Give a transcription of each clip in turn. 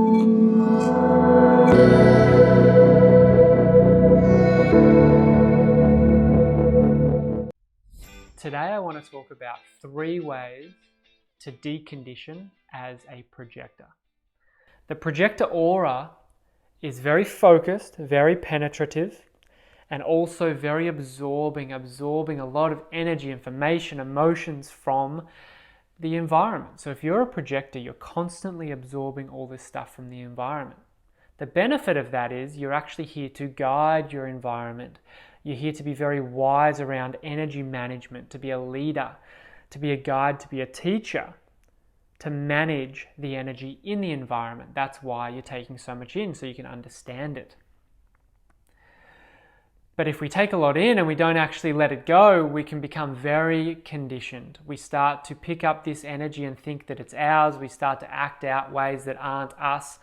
Today I want to talk about 3 ways to decondition as a projector. The projector aura is very focused, very penetrative, and also very absorbing a lot of energy, information, emotions from the environment. So if you're a projector, you're constantly absorbing all this stuff from the environment. The benefit of that is you're actually here to guide your environment. You're here to be very wise around energy management, to be a leader, to be a guide, to be a teacher, to manage the energy in the environment. That's why you're taking so much in, so you can understand it. But if we take a lot in and we don't actually let it go, we can become very conditioned. We start to pick up this energy and think that it's ours. We start to act out ways that aren't us,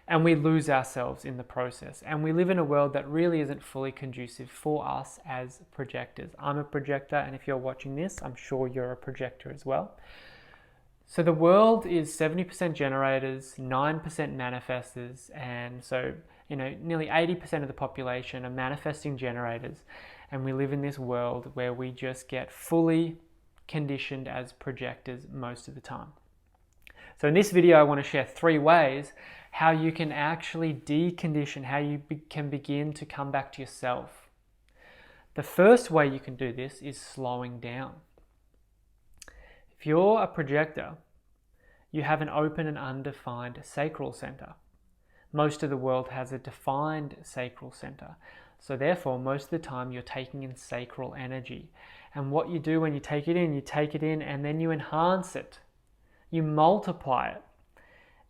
and we lose ourselves in the process. And we live in a world that really isn't fully conducive for us as projectors. I'm a projector, and if you're watching this, I'm sure you're a projector as well. So the world is 70% generators, 9% manifestors, and so nearly 80% of the population are manifesting generators, and we live in this world where we just get fully conditioned as projectors most of the time. So in this video, I want to share 3 ways how you can actually decondition, how you can begin to come back to yourself. The first way you can do this is slowing down. If you're a projector, you have an open and undefined sacral center. Most of the world has a defined sacral center. So therefore, most of the time you're taking in sacral energy. And what you do when you take it in and then you enhance it. You multiply it.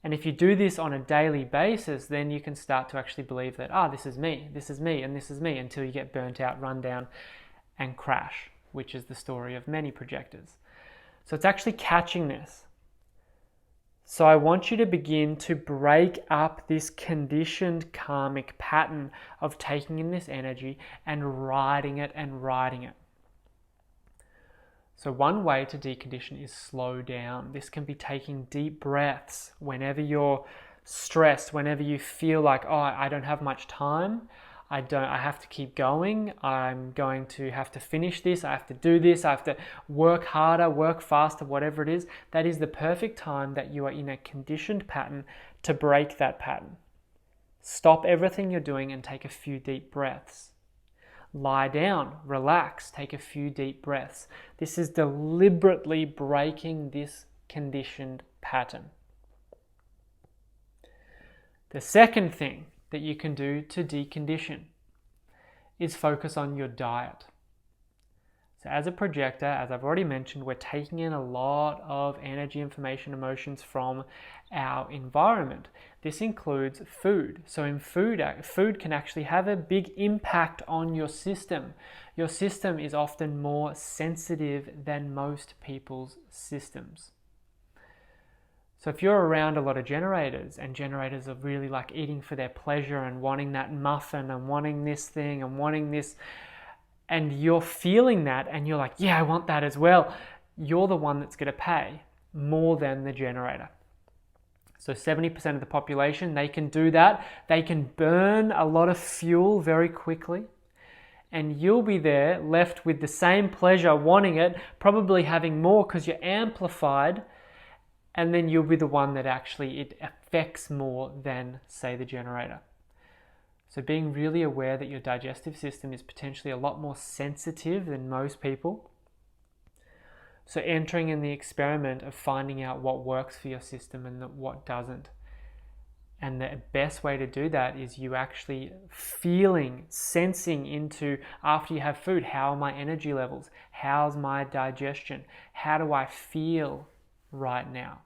And if you do this on a daily basis, then you can start to actually believe that, this is me, and this is me, until you get burnt out, run down, and crash, which is the story of many projectors. So it's actually catching this. So I want you to begin to break up this conditioned karmic pattern of taking in this energy and riding it. So one way to decondition is slow down. This can be taking deep breaths whenever you're stressed, whenever you feel like, I don't have much time. I have to keep going. I'm going to have to finish this. I have to do this. I have to work harder, work faster, whatever it is. That is the perfect time that you are in a conditioned pattern to break that pattern. Stop everything you're doing and take a few deep breaths. Lie down, relax, take a few deep breaths. This is deliberately breaking this conditioned pattern. The second thing that you can do to decondition is focus on your diet. So as a projector, as I've already mentioned, we're taking in a lot of energy, information, emotions from our environment. This includes food. So in food can actually have a big impact on your system. Your system is often more sensitive than most people's systems. So if you're around a lot of generators, and generators are really like eating for their pleasure and wanting that muffin and wanting this thing and wanting this, and you're feeling that and you're like, I want that as well, you're the one that's going to pay more than the generator. So 70% of the population, they can do that. They can burn a lot of fuel very quickly. And you'll be there left with the same pleasure, wanting it, probably having more because you're amplified. And then you'll be the one that actually it affects more than, say, the generator. So being really aware that your digestive system is potentially a lot more sensitive than most people. So entering in the experiment of finding out what works for your system and what doesn't. And the best way to do that is you actually feeling, sensing into, after you have food, how are my energy levels? How's my digestion? How do I feel right now?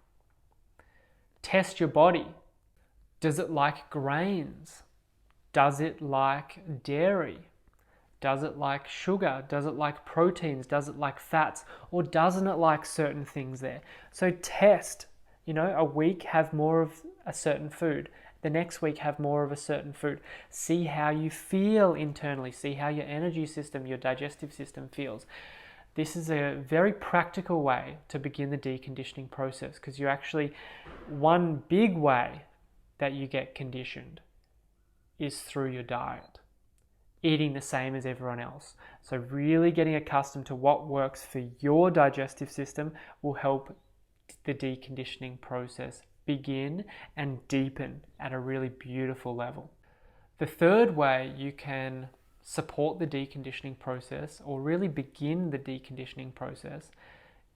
Test your body. Does it like grains? Does it like dairy? Does it like sugar? Does it like proteins? Does it like fats? Or doesn't it like certain things there? So test, a week have more of a certain food. The next week have more of a certain food. See how you feel internally. See how your energy system, your digestive system feels. This is a very practical way to begin the deconditioning process, because you're actually, one big way that you get conditioned is through your diet, eating the same as everyone else. So really getting accustomed to what works for your digestive system will help the deconditioning process begin and deepen at a really beautiful level. The third way you can support the deconditioning process, or really begin the deconditioning process,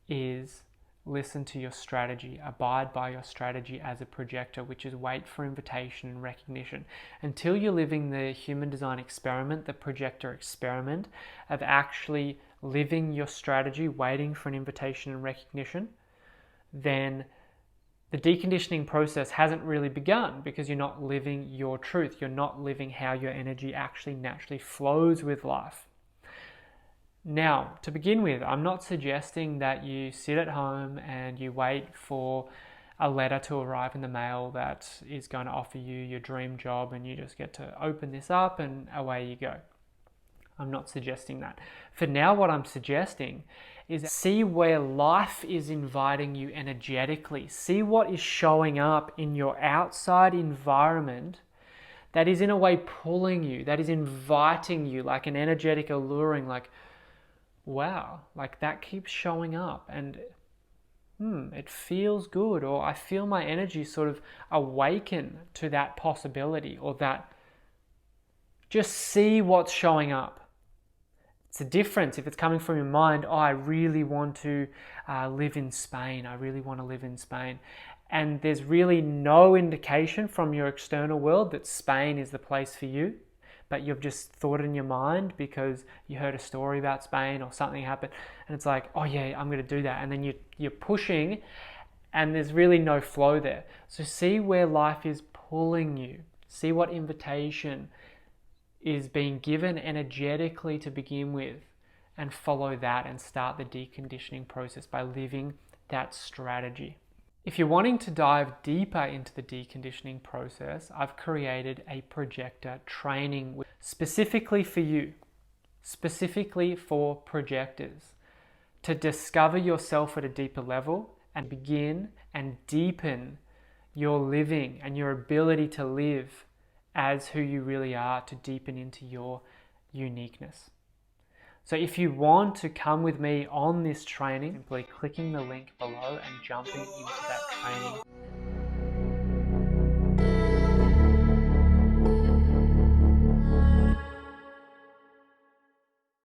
is listen to your strategy, abide by your strategy as a projector, which is wait for invitation and recognition. Until you're living the human design experiment, the projector experiment of actually living your strategy, waiting for an invitation and recognition, then the deconditioning process hasn't really begun, because you're not living your truth. You're not living how your energy actually naturally flows with life. Now, to begin with, I'm not suggesting that you sit at home and you wait for a letter to arrive in the mail that is going to offer you your dream job and you just get to open this up and away you go. I'm not suggesting that. For now, what I'm suggesting is see where life is inviting you energetically. See what is showing up in your outside environment that is in a way pulling you, that is inviting you, like an energetic alluring, like, wow, like that keeps showing up and it feels good, or I feel my energy sort of awaken to that possibility, or that. Just see what's showing up. It's a difference if it's coming from your mind. Oh, I really want to live in Spain. I really want to live in Spain. And there's really no indication from your external world that Spain is the place for you, but you've just thought it in your mind because you heard a story about Spain or something happened, and it's like, oh yeah, I'm going to do that. And then you're pushing and there's really no flow there. So see where life is pulling you. See what invitation is being given energetically to begin with, and follow that and start the deconditioning process by living that strategy. If you're wanting to dive deeper into the deconditioning process, I've created a projector training specifically for you, specifically for projectors, to discover yourself at a deeper level and begin and deepen your living and your ability to live as who you really are, to deepen into your uniqueness. So if you want to come with me on this training, simply clicking the link below and jumping into that training